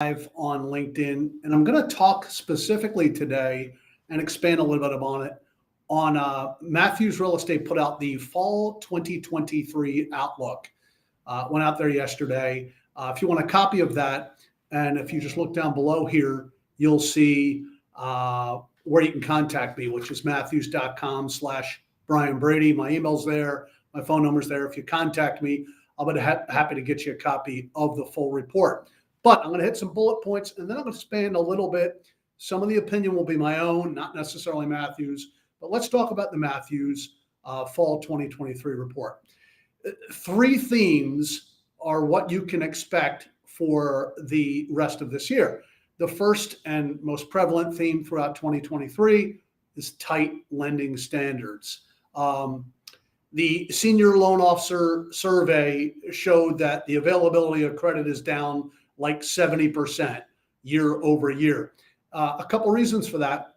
live on LinkedIn, and I'm going to talk specifically today and expand a little bit on it. Matthews Real Estate put out the fall 2023 outlook. Went out there yesterday. If you want a copy of that, and if you just look down below here, you'll see where you can contact me, which is matthews.com/Brian Brady. My email's there. My phone number's there. If you contact me, I'll be happy to get you a copy of the full report. But I'm going to hit some bullet points, and then I'm going to expand a little bit. Some of the opinion will be my own, not necessarily Matthews. But let's talk about the Matthews fall 2023 report. Three themes are what you can expect for the rest of this year. The first and most prevalent theme throughout 2023 is tight lending standards. The senior loan officer survey showed that the availability of credit is down like 70% year over year. A couple reasons for that.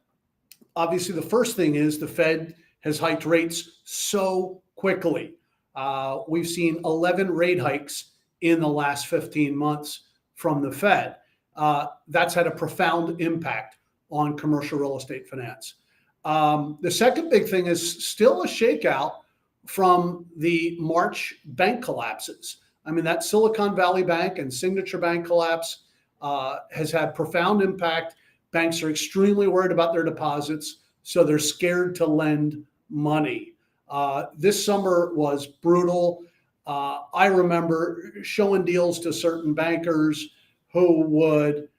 Obviously, the first thing is the Fed has hiked rates so quickly. We've seen 11 rate hikes in the last 15 months from the Fed. That's had a profound impact on commercial real estate finance. The second big thing is still a shakeout from the March bank collapses. I mean, that Silicon Valley Bank and Signature Bank collapse has had profound impact. Banks are extremely worried about their deposits, so they're scared to lend money. This summer was brutal. I remember showing deals to certain bankers who would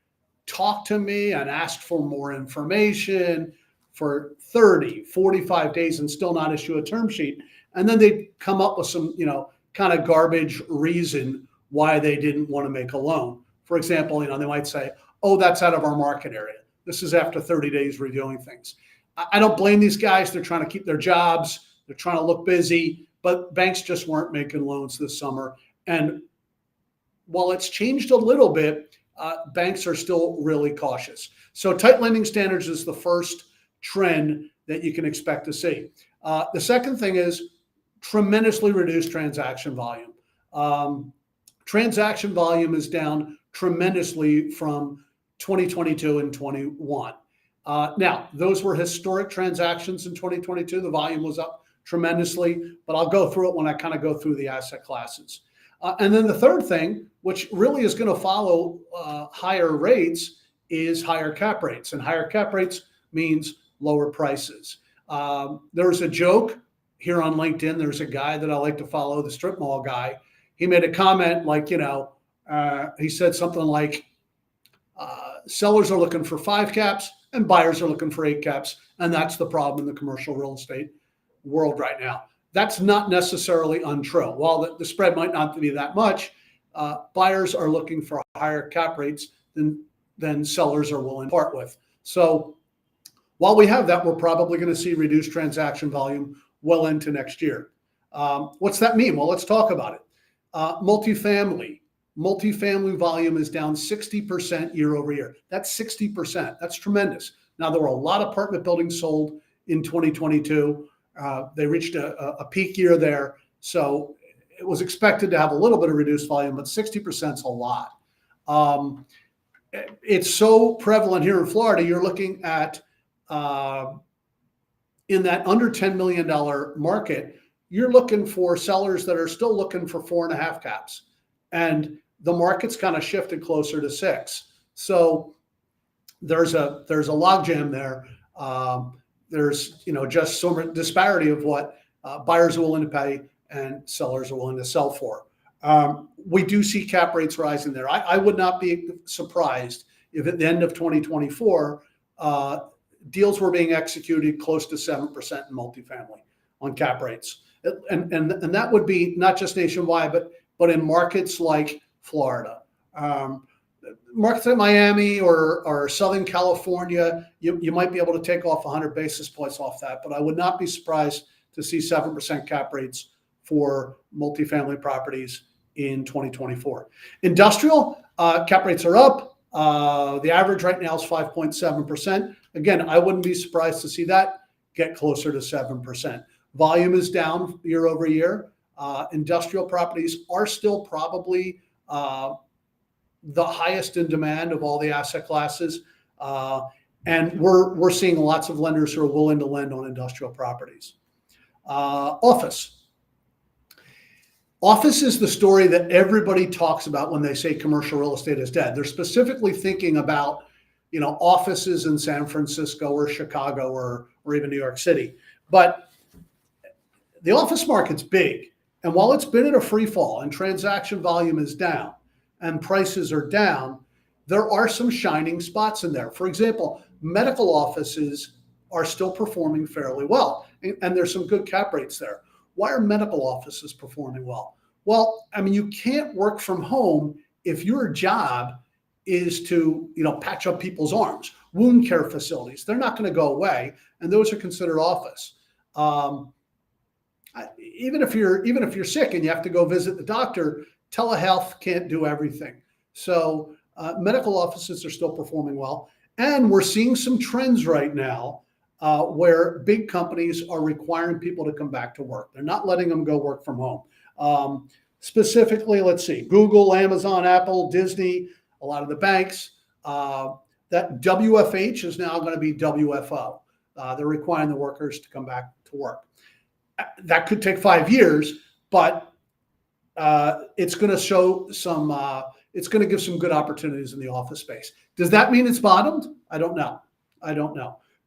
talk to me and ask for more information for 30, 45 days and still not issue a term sheet. And then they'd come up with some, kind of garbage reason why they didn't want to make a loan. For example, they might say, oh, that's out of our market area. This is after 30 days reviewing things. I don't blame these guys. They're trying to keep their jobs. They're trying to look busy, but banks just weren't making loans this summer. And while it's changed a little bit, banks are still really cautious. So tight lending standards is the first trend that you can expect to see. The second thing is tremendously reduced transaction volume. Transaction volume is down tremendously from 2022 and 21. Now, those were historic transactions in 2022. The volume was up tremendously, but I'll go through it when I kind of go through the asset classes. And then the third thing, which really is going to follow higher rates, is higher cap rates. And higher cap rates means lower prices. There's a joke here on LinkedIn. There's a guy that I like to follow, the strip mall guy. He made a comment like, he said something like, sellers are looking for 5 caps and buyers are looking for 8 caps. And that's the problem in the commercial real estate world right now. That's not necessarily untrue. While the spread might not be that much, buyers are looking for higher cap rates than sellers are willing to part with. So while we have that, we're probably going to see reduced transaction volume well into next year. What's that mean? Well, let's talk about it. Multifamily volume is down 60% year over year. That's 60%. That's tremendous. Now, there were a lot of apartment buildings sold in 2022. They reached a peak year there. So it was expected to have a little bit of reduced volume, but 60% is a lot. It's so prevalent here in Florida. You're looking at in that under $10 million market, you're looking for sellers that are still looking for 4.5 caps. And the market's kind of shifted closer to 6. So there's a logjam there. There's just so much disparity of what buyers are willing to pay and sellers are willing to sell for. We do see cap rates rising there. I would not be surprised if at the end of 2024, deals were being executed close to 7% in multifamily on cap rates. And that would be not just nationwide, but in markets like Florida. Markets like Miami or Southern California, you might be able to take off 100 basis points off that, but I would not be surprised to see 7% cap rates for multifamily properties in 2024. Industrial cap rates are up. The average right now is 5.7%. Again, I wouldn't be surprised to see that get closer to 7%. Volume is down year over year. Industrial properties are still probably the highest in demand of all the asset classes. And we're seeing lots of lenders who are willing to lend on industrial properties. Office. Office is the story that everybody talks about when they say commercial real estate is dead. They're specifically thinking about, offices in San Francisco or Chicago or even New York City. But the office market's big. And while it's been in a free fall and transaction volume is down and prices are down, there are some shining spots in there. For example, medical offices are still performing fairly well. And there's some good cap rates there. Why are medical offices performing well? Well, you can't work from home if your job is to, patch up people's arms. Wound care facilities, they're not going to go away, and those are considered office. Even if you're sick and you have to go visit the doctor, telehealth can't do everything. So medical offices are still performing well, and we're seeing some trends right now where big companies are requiring people to come back to work. They're not letting them go work from home. Specifically, let's see, Google, Amazon, Apple, Disney, a lot of the banks. That WFH is now going to be WFO. They're requiring the workers to come back to work. That could take 5 years, but it's going to show some, it's going to give some good opportunities in the office space. Does that mean it's bottomed? I don't know.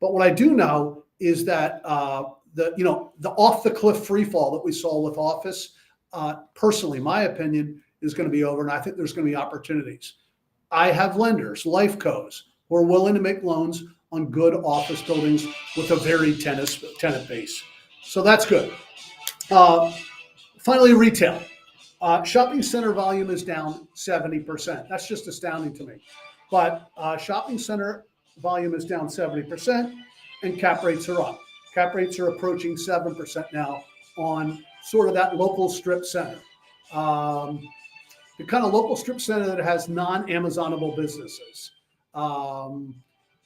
But what I do know is that the off the cliff free fall that we saw with office, personally, my opinion, is going to be over, and I think there's going to be opportunities. I have lenders, life cos, who are willing to make loans on good office buildings with a varied tenant base. So that's good. Finally, retail. Shopping center volume is down 70%. That's just astounding to me. But shopping center volume is down 70%, and cap rates are up. Cap rates are approaching 7% now on sort of that local strip center. The kind of local strip center that has non-Amazonable businesses.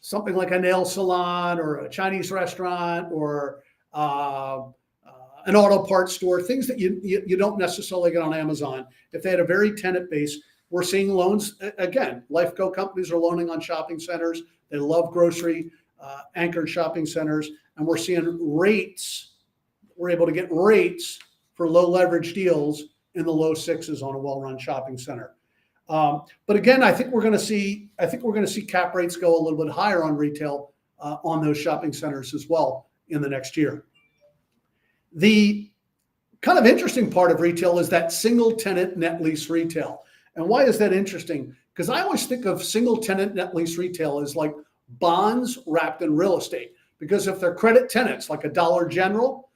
Something like a nail salon or a Chinese restaurant or an auto parts store, things that you don't necessarily get on Amazon. If they had a very tenant base, we're seeing loans. Again, LifeCo companies are loaning on shopping centers. They love grocery anchored shopping centers. And we're seeing rates. We're able to get rates for low leverage deals in the low sixes on a well-run shopping center. But again, I think we're going to see cap rates go a little bit higher on retail on those shopping centers as well in the next year. The kind of interesting part of retail is that single tenant net lease retail. And why is that interesting? Because I always think of single tenant net lease retail as like bonds wrapped in real estate. Because if they're credit tenants, like a Dollar General,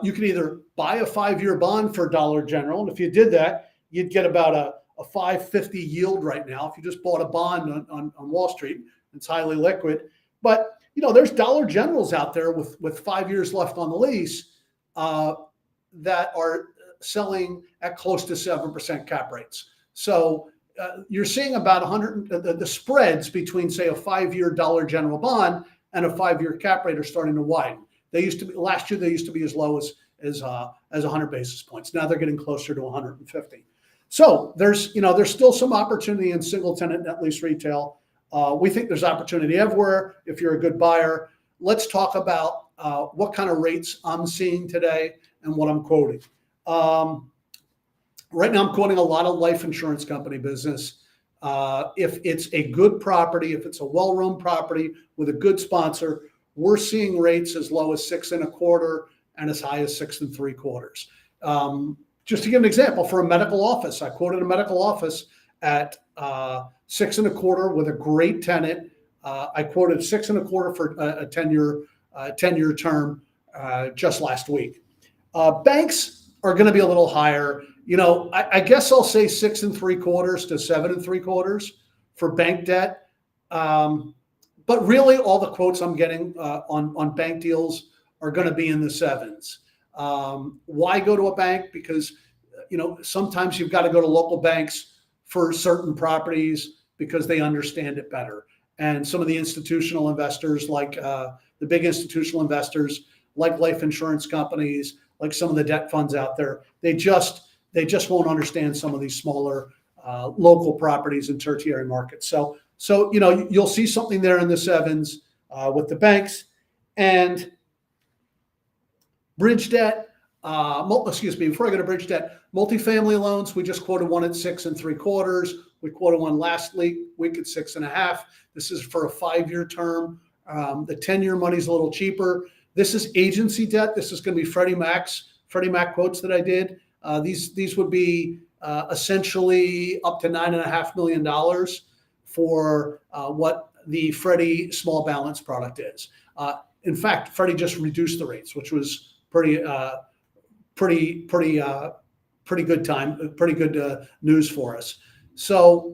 you can either buy a 5-year bond for Dollar General, and if you did that, you'd get about a 5.50 yield right now. If you just bought a bond on Wall Street, it's highly liquid. But there's Dollar Generals out there with 5 years left on the lease that are selling at close to 7% cap rates. So you're seeing about 100. The spreads between, say, a 5-year Dollar General bond and a 5-year cap rate are starting to widen. They used to be last year. They used to be as low as 100 basis points. Now they're getting closer to 150. So there's still some opportunity in single tenant net lease retail. We think there's opportunity everywhere if you're a good buyer. Let's talk about what kind of rates I'm seeing today and what I'm quoting. Right now, I'm quoting a lot of life insurance company business. If it's a good property, if it's a well-run property with a good sponsor, we're seeing rates as low as 6.25 and as high as 6 3/4. Just to give an example, for a medical office, I quoted a medical office at 6 1/4 with a great tenant. I quoted 6 1/4 for a 10-year term just last week. Banks are going to be a little higher. I guess I'll say 6 3/4 to 7 3/4 for bank debt. But really, all the quotes I'm getting on bank deals are going to be in the 7s. Why go to a bank? Because sometimes you've got to go to local banks for certain properties because they understand it better. And some of the institutional investors, like the big institutional investors, like life insurance companies, like some of the debt funds out there, they just won't understand some of these smaller local properties and tertiary markets. So you'll see something there in the sevens with the banks and bridge debt. Before I go to bridge debt, multifamily loans, we just quoted one at 6 3/4. We quoted one last week at 6.5. This is for a 5-year term. The 10-year money's a little cheaper. This is agency debt. This is going to be Freddie Mac quotes that I did. These would be essentially up to $9.5 million for what the Freddie small balance product is. In fact, Freddie just reduced the rates, which was pretty good news for us. So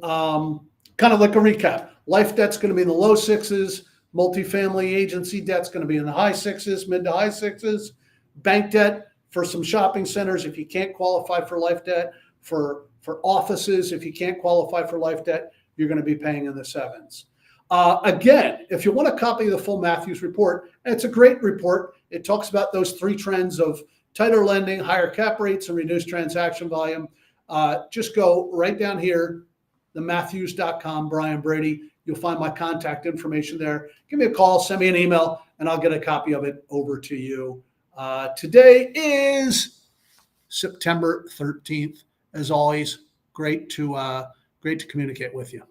kind of like a recap, life debt's going to be in the low 6s, multifamily agency debt's going to be in the high 6s, mid to high 6s, bank debt for some shopping centers if you can't qualify for life debt, for offices if you can't qualify for life debt, you're going to be paying in the 7s. Again, if you want a copy of the full Matthews report, it's a great report. It talks about those 3 trends of tighter lending, higher cap rates, and reduced transaction volume. Just go right down here, thematthews.com, Brian Brady. You'll find my contact information there. Give me a call, send me an email, and I'll get a copy of it over to you. Today is September 13th. As always, great to communicate with you.